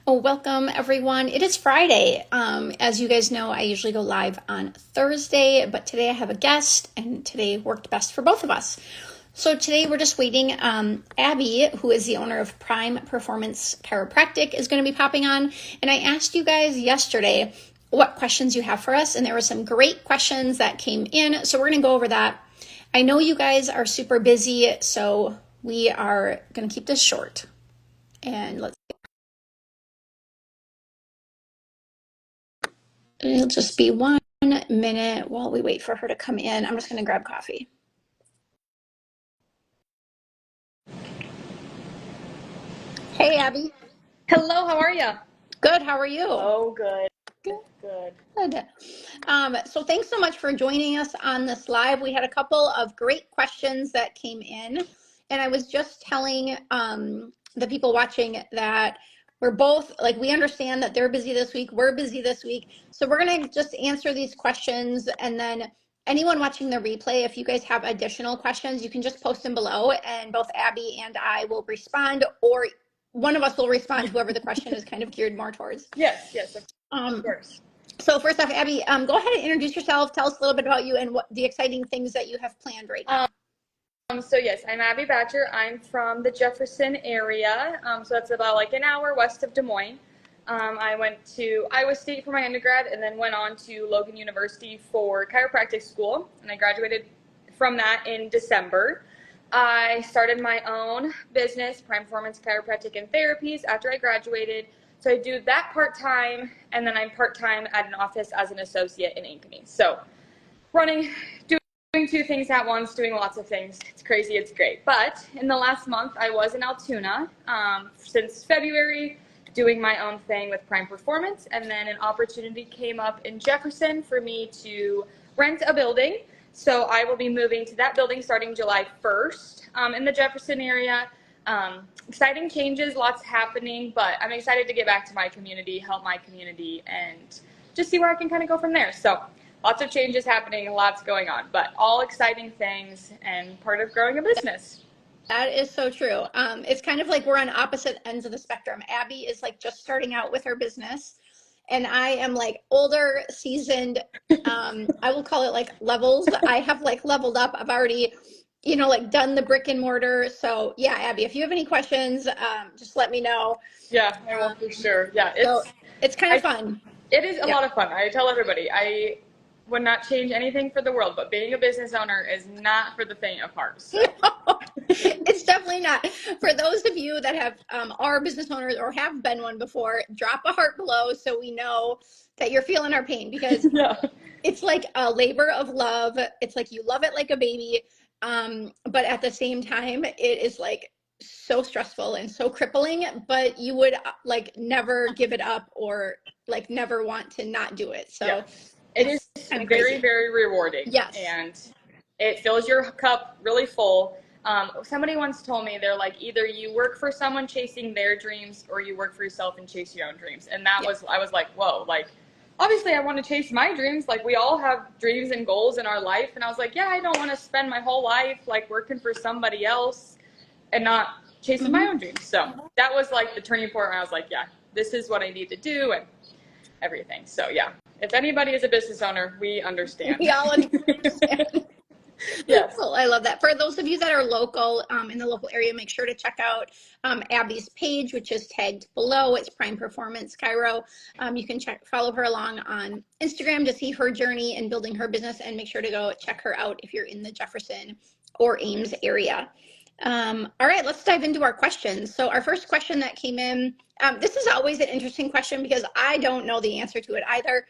Oh, welcome everyone. It is Friday. As you guys know, I usually go live on Thursday, but today I have a guest and today worked best for both of us. So today we're just waiting. Abby, who is the owner of Prime Performance Chiropractic, is going to be popping on. And I asked you guys yesterday what questions you have for us, and there were some great questions that came in. So we're going to go over that. I know you guys are super busy, so we are going to keep this short. And it'll just be 1 minute while we wait for her to come in. I'm just going to grab coffee. Hey, Abby. Hello, how are you? Good. How are you? Oh, good. Good. Good. So thanks so much for joining us on this live. We had a couple of great questions that came in, and I was just telling the people watching that we're both, like, we understand that they're busy this week, we're busy this week, so we're going to just answer these questions, and then anyone watching the replay, if you guys have additional questions, you can just post them below, and both Abby and I will respond, or one of us will respond, whoever the question is kind of geared more towards. Yes, of course. So first off, Abby, go ahead and introduce yourself. Tell us a little bit about you and what the exciting things that you have planned right now. So yes, I'm Abby Batcher. I'm from the Jefferson area. So that's about like an hour west of Des Moines. I went to Iowa State for my undergrad and then went on to Logan University for chiropractic school. And I graduated from that in December. I started my own business, Prime Performance Chiropractic and Therapies, after I graduated. So I do that part-time, and then I'm part-time at an office as an associate in Ankeny. So doing two things at once, doing lots of things. It's crazy, it's great. But in the last month, I was in Altoona since February, doing my own thing with Prime Performance, and then an opportunity came up in Jefferson for me to rent a building. So I will be moving to that building starting July 1st in the Jefferson area. Exciting changes, lots happening, but I'm excited to get back to my community, help my community, and just see where I can kind of go from there. So lots of changes happening, lots going on, but all exciting things and part of growing a business. That is so true. It's kind of like we're on opposite ends of the spectrum. Abby is like just starting out with her business, and I am like older, seasoned. I will call it like levels. I have like leveled up. I've already, like done the brick and mortar. So yeah, Abby, if you have any questions, just let me know. Yeah, I will for sure. Yeah, it's kind of fun. It is a lot of fun. I tell everybody, I would not change anything for the world, but being a business owner is not for the faint of heart. So. It's definitely not. For those of you that have are business owners or have been one before, drop a heart below so we know that you're feeling our pain, because it's like a labor of love. It's like you love it like a baby, but at the same time, it is like so stressful and so crippling, but you would like never give it up or like never want to not do it. So it is very, very rewarding. Yes. And it fills your cup really full. Somebody once told me, they're like, either you work for someone chasing their dreams or you work for yourself and chase your own dreams. And I was like, whoa, like, obviously I want to chase my dreams. Like, we all have dreams and goals in our life. And I was like, yeah, I don't want to spend my whole life like working for somebody else and not chasing my own dreams. So that was like the turning point where I was like, yeah, this is what I need to do and everything. So yeah, if anybody is a business owner, we understand. We all understand. Yes. Well, I love that. For those of you that are local, in the local area, make sure to check out Abby's page, which is tagged below. It's Prime Performance Chiro. You can follow her along on Instagram to see her journey in building her business, and make sure to go check her out if you're in the Jefferson or Ames area. All right, let's dive into our questions. So our first question that came in, this is always an interesting question because I don't know the answer to it either.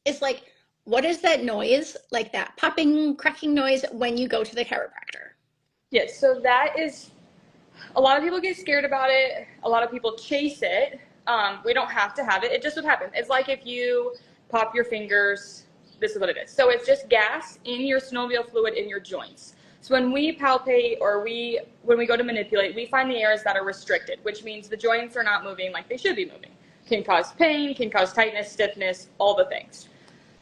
It's like, what is that noise, like that popping, cracking noise when you go to the chiropractor? Yes, so that is, a lot of people get scared about it. A lot of people chase it. We don't have to have it. It just would happen. It's like if you pop your fingers, this is what it is. So it's just gas in your synovial fluid in your joints. So when we palpate or when we go to manipulate, we find the areas that are restricted, which means the joints are not moving like they should be moving. Can cause pain, can cause tightness, stiffness, all the things.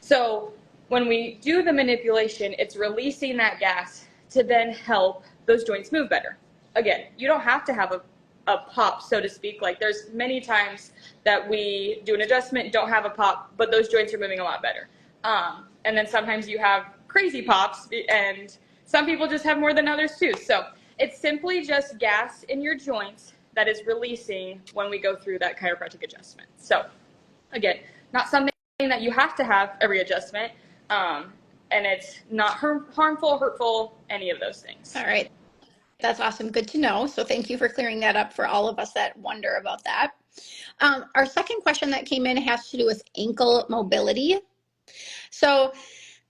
So when we do the manipulation, it's releasing that gas to then help those joints move better. Again, you don't have to have a a pop, so to speak. Like there's many times that we do an adjustment, don't have a pop, but those joints are moving a lot better. And then sometimes you have crazy pops, and some people just have more than others too. So it's simply just gas in your joints that is releasing when we go through that chiropractic adjustment. So again, not something that you have to have every adjustment, and it's not harmful, hurtful, any of those things. All right. That's awesome. Good to know. So thank you for clearing that up for all of us that wonder about that. Our second question that came in has to do with ankle mobility. So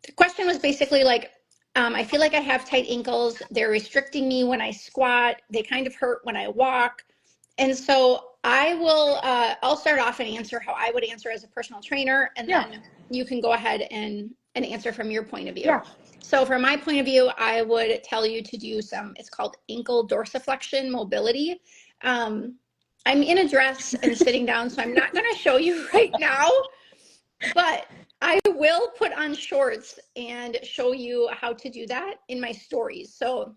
the question was basically like, I feel like I have tight ankles. They're restricting me when I squat. They kind of hurt when I walk. And so I'll start off and answer how I would answer as a personal trainer, and then you can go ahead and answer from your point of view. Yeah. So from my point of view, I would tell you to do it's called ankle dorsiflexion mobility. I'm in a dress and sitting down, so I'm not going to show you right now, but I will put on shorts and show you how to do that in my stories. So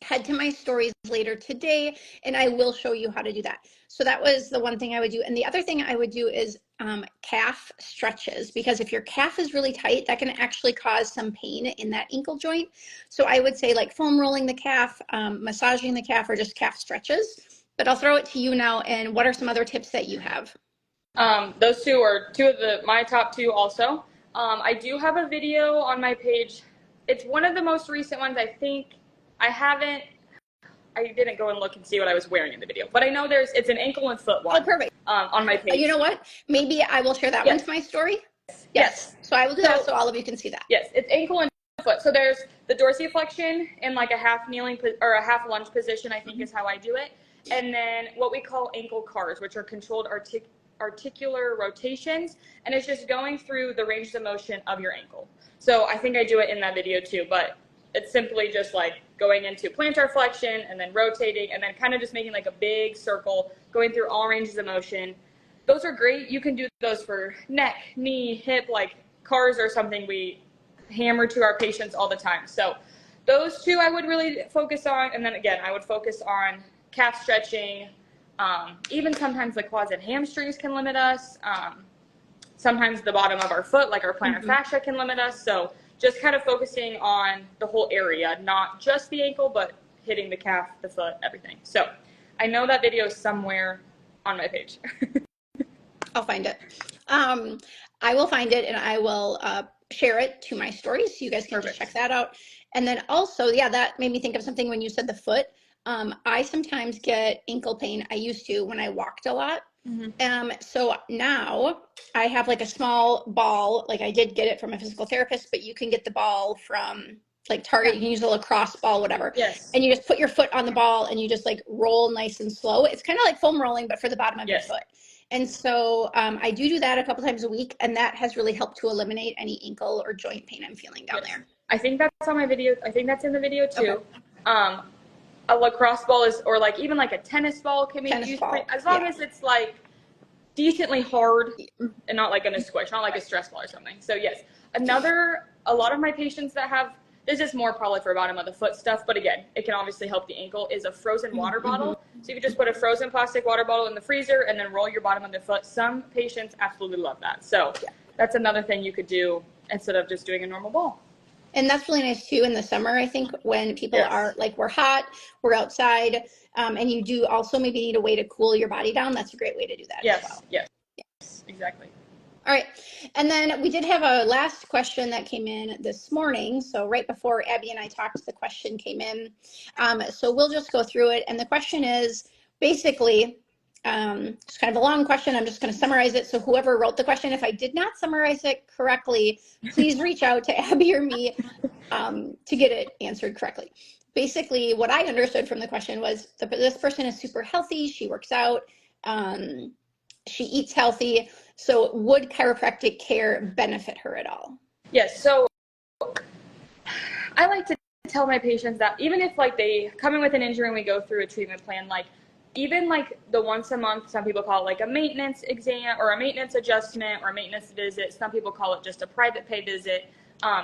head to my stories later today and I will show you how to do that. So that was the one thing I would do. And the other thing I would do is calf stretches, because if your calf is really tight, that can actually cause some pain in that ankle joint. So I would say like foam rolling the calf, massaging the calf, or just calf stretches. But I'll throw it to you now. And what are some other tips that you have? Those two are two of my top two also. I do have a video on my page. It's one of the most recent ones. I think I didn't go and look and see what I was wearing in the video, but I know it's an ankle and foot one. Oh, perfect. On my page. You know what? Maybe I will share that one to my story. Yes. So I will do that so all of you can see that. Yes, it's ankle and foot. So there's the dorsiflexion in like a half kneeling or a half lunge position, I think is how I do it. And then what we call ankle cars, which are controlled articular rotations, and it's just going through the range of motion of your ankle. So I think I do it in that video too, but it's simply just like going into plantar flexion and then rotating and then kind of just making like a big circle, going through all ranges of motion. Those are great. You can do those for neck, knee, hip, like cars are something we hammer to our patients all the time. So those two I would really focus on. And then again, I would focus on calf stretching. Even sometimes the quads and hamstrings can limit us. Sometimes the bottom of our foot, like our plantar fascia, can limit us. So just kind of focusing on the whole area, not just the ankle, but hitting the calf, the foot, everything. So I know that video is somewhere on my page. I'll find it. I will find it and I will share it to my stories so you guys can just check that out. And then also, yeah, that made me think of something when you said the foot. I sometimes get ankle pain. I used to when I walked a lot. So now I have like a small ball, like I did get it from a physical therapist, but you can get the ball from like Target. You can use a lacrosse ball, whatever. Yes. And you just put your foot on the ball and you just like roll nice and slow. It's kind of like foam rolling, but for the bottom of your foot. And so I do that a couple times a week, and that has really helped to eliminate any ankle or joint pain I'm feeling down there. I think that's on my video. I think that's in the video too. Okay. A lacrosse ball is, or like even like a tennis ball can be used as long as it's like decently hard and not like gonna squish, not like a stress ball or something. So yes, a lot of my patients that have, this is more probably for bottom of the foot stuff, but again, it can obviously help the ankle, is a frozen water bottle. So you can just put a frozen plastic water bottle in the freezer and then roll your bottom of the foot. Some patients absolutely love that. So that's another thing you could do instead of just doing a normal ball. And that's really nice too in the summer, I think, when people are like, we're hot, we're outside, and you do also maybe need a way to cool your body down. That's a great way to do that as well. Yes, exactly. All right. And then we did have a last question that came in this morning. So right before Abby and I talked, the question came in. So we'll just go through it. And the question is basically, it's kind of a long question. I'm just going to summarize it. So whoever wrote the question, if I did not summarize it correctly, please reach out to Abby or me to get it answered correctly. Basically, what I understood from the question was this person is super healthy. She works out. She eats healthy. So would chiropractic care benefit her at all? Yes. So I like to tell my patients that even if like they come in with an injury and we go through a treatment plan, like even like the once a month, some people call it like a maintenance exam or a maintenance adjustment or a maintenance visit. Some people call it just a private pay visit.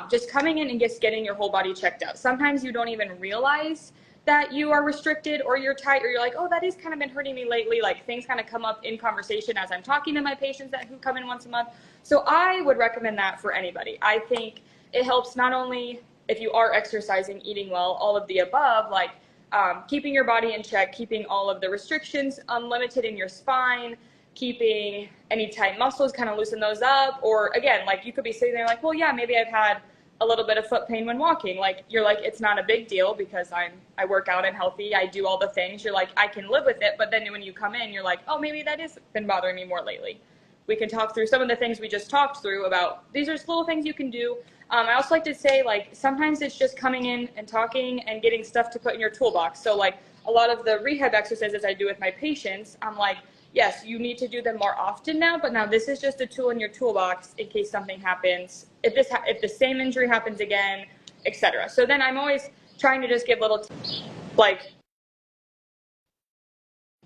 Just coming in and just getting your whole body checked out. Sometimes you don't even realize that you are restricted or you're tight, or you're like, oh, that has kind of been hurting me lately. Like things kind of come up in conversation as I'm talking to my patients who come in once a month. So I would recommend that for anybody. I think it helps not only if you are exercising, eating well, all of the above, like keeping your body in check, keeping all of the restrictions unlimited in your spine, keeping any tight muscles, kind of loosen those up. Or again, like you could be sitting there like, well, yeah, maybe I've had a little bit of foot pain when walking. Like you're like, it's not a big deal because I work out, I'm healthy, I do all the things. You're like, I can live with it. But then when you come in, you're like, oh, maybe that has been bothering me more lately. We can talk through some of the things we just talked through about. These are little things you can do. I also like to say, like, sometimes it's just coming in and talking and getting stuff to put in your toolbox. So like a lot of the rehab exercises I do with my patients, I'm like, yes, you need to do them more often now, but now this is just a tool in your toolbox in case something happens, if the same injury happens again, etc. So then I'm always trying to just give little like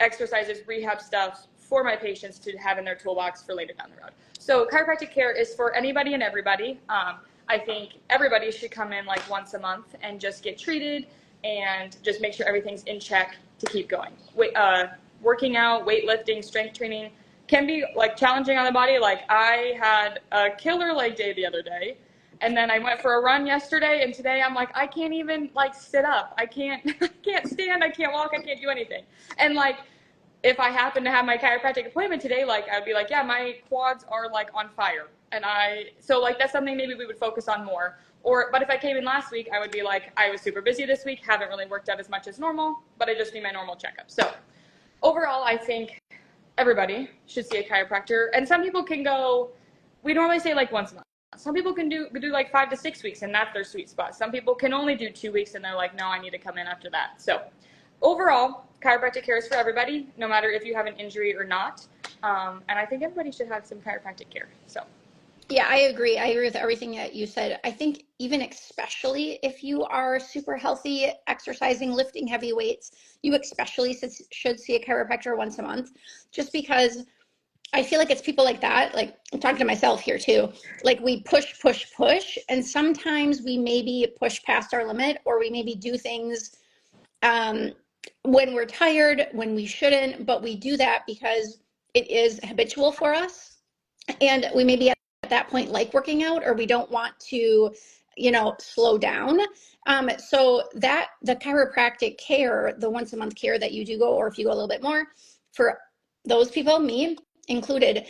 exercises, rehab stuff for my patients to have in their toolbox for later down the road. So chiropractic care is for anybody and everybody. I think everybody should come in like once a month and just get treated and just make sure everything's in check to keep going. Working out, weightlifting, strength training can be like challenging on the body. Like I had a killer leg day the other day, and then I went for a run yesterday, and today I'm like, I can't even like sit up. I can't stand, I can't walk, I can't do anything. And like if I happen to have my chiropractic appointment today, like I'd be like, yeah, my quads are like on fire. And so like that's something maybe we would focus on more. But if I came in last week, I would be like, I was super busy this week, haven't really worked out as much as normal, but I just need my normal checkup. So overall, I think everybody should see a chiropractor. And some people can go, we normally say like once a month. Some people can do like 5 to 6 weeks, and that's their sweet spot. Some people can only do 2 weeks, and they're like, no, I need to come in after that. So overall, chiropractic care is for everybody, no matter if you have an injury or not. And I think everybody should have some chiropractic care. So. Yeah, I agree. I agree with everything that you said. I think even especially if you are super healthy, exercising, lifting heavy weights, you especially should see a chiropractor once a month, just because I feel like it's people like that. Like I'm talking to myself here too. Like we push, push, push. And sometimes we maybe push past our limit, or we maybe do things when we're tired, when we shouldn't, but we do that because it is habitual for us. And we maybe at that point like working out, or we don't want to, slow down. So that the chiropractic care, the once a month care that you do go, or if you go a little bit more, for those people, me included,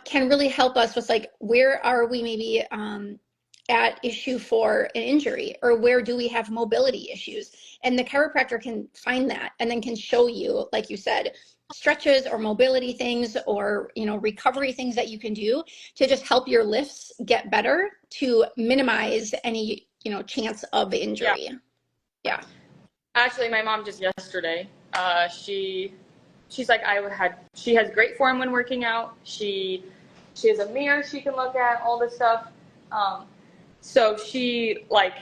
can really help us with like, where are we maybe at issue for an injury, or where do we have mobility issues? And the chiropractor can find that and then can show you, like you said, stretches or mobility things, or recovery things that you can do to just help your lifts get better, to minimize any chance of injury. Yeah. Actually, my mom just yesterday, she's like, she has great form when working out. She has a mirror she can look at, all this stuff. So she like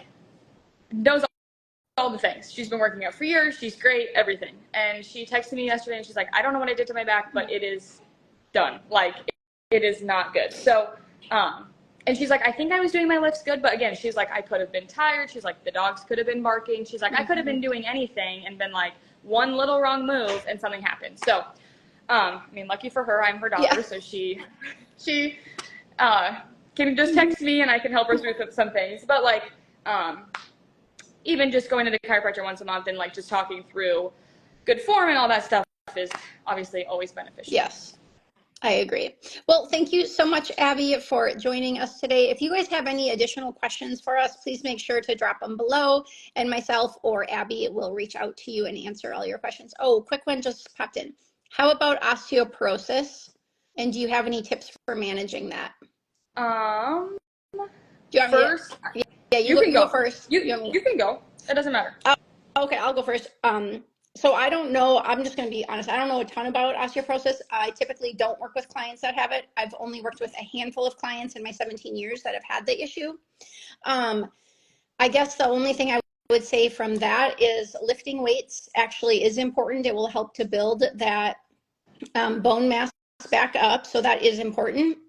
knows all the things. She's been working out for years. She's great, everything. And she texted me yesterday and she's like, I don't know what I did to my back, but it is done. Like it is not good. So, and she's like, I think I was doing my lifts good, but again, she's like, I could have been tired. She's like, the dogs could have been barking. She's like, I could have been doing anything and been like one little wrong move and something happened. So, I mean, lucky for her, I'm her daughter. Yeah. So she can just text me and I can help her with some things. But like, even just going to the chiropractor once a month and like just talking through good form and all that stuff is obviously always beneficial. Yes, I agree. Well, thank you so much, Abby, for joining us today. If you guys have any additional questions for us, please make sure to drop them below, and myself or Abby will reach out to you and answer all your questions. Oh, quick one just popped in. How about osteoporosis? And do you have any tips for managing that? Do you want first? Yeah, you can go first. You can go. It doesn't matter. Okay, I'll go first. So I don't know. I'm just going to be honest. I don't know a ton about osteoporosis. I typically don't work with clients that have it. I've only worked with a handful of clients in my 17 years that have had the issue. I guess the only thing I would say from that is lifting weights actually is important. It will help to build that bone mass back up. So that is important.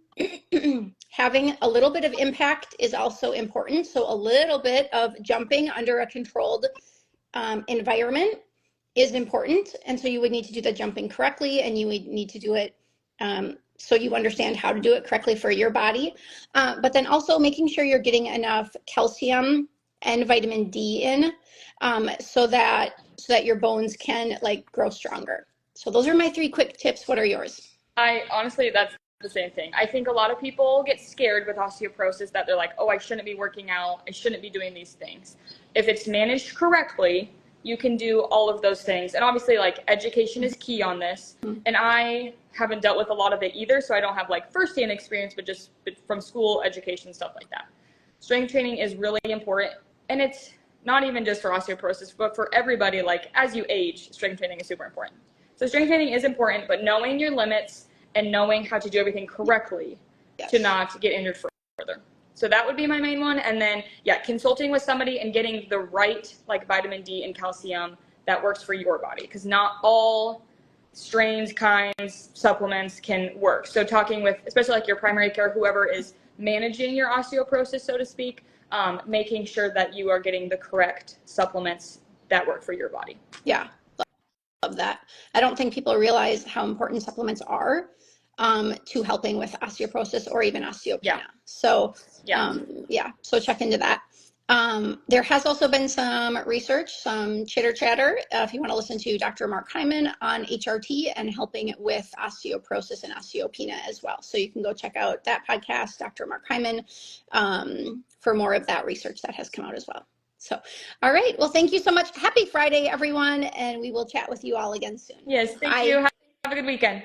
Having a little bit of impact is also important. So a little bit of jumping under a controlled environment is important. And so you would need to do the jumping correctly, and you would need to do it so you understand how to do it correctly for your body. But then also making sure you're getting enough calcium and vitamin D in so that your bones can like grow stronger. So those are my 3 quick tips. What are yours? I honestly, that's the same thing. I think a lot of people get scared with osteoporosis that they're like, oh, I shouldn't be working out. I shouldn't be doing these things. If it's managed correctly, you can do all of those things. And obviously, like, education is key on this. And I haven't dealt with a lot of it either, so I don't have like firsthand experience, but just from school, education, stuff like that. Strength training is really important. And it's not even just for osteoporosis, but for everybody. Like, as you age, strength training is super important. So strength training is important, but knowing your limits and knowing how to do everything correctly to not get injured further. So that would be my main one. And then, yeah, consulting with somebody and getting the right, like, vitamin D and calcium that works for your body, because not all strains, kinds, supplements can work. So talking with, especially like your primary care, whoever is managing your osteoporosis, so to speak, making sure that you are getting the correct supplements that work for your body. Yeah, love that. I don't think people realize how important supplements are to helping with osteoporosis or even osteopenia. Yeah. So so check into that. There has also been some research, some chitter chatter, if you want to listen to Dr. Mark Hyman on HRT and helping with osteoporosis and osteopenia as well. So you can go check out that podcast, Dr. Mark Hyman, for more of that research that has come out as well. So, all right. Well, thank you so much. Happy Friday, everyone. And we will chat with you all again soon. Yes, thank Bye. you. Have a good weekend.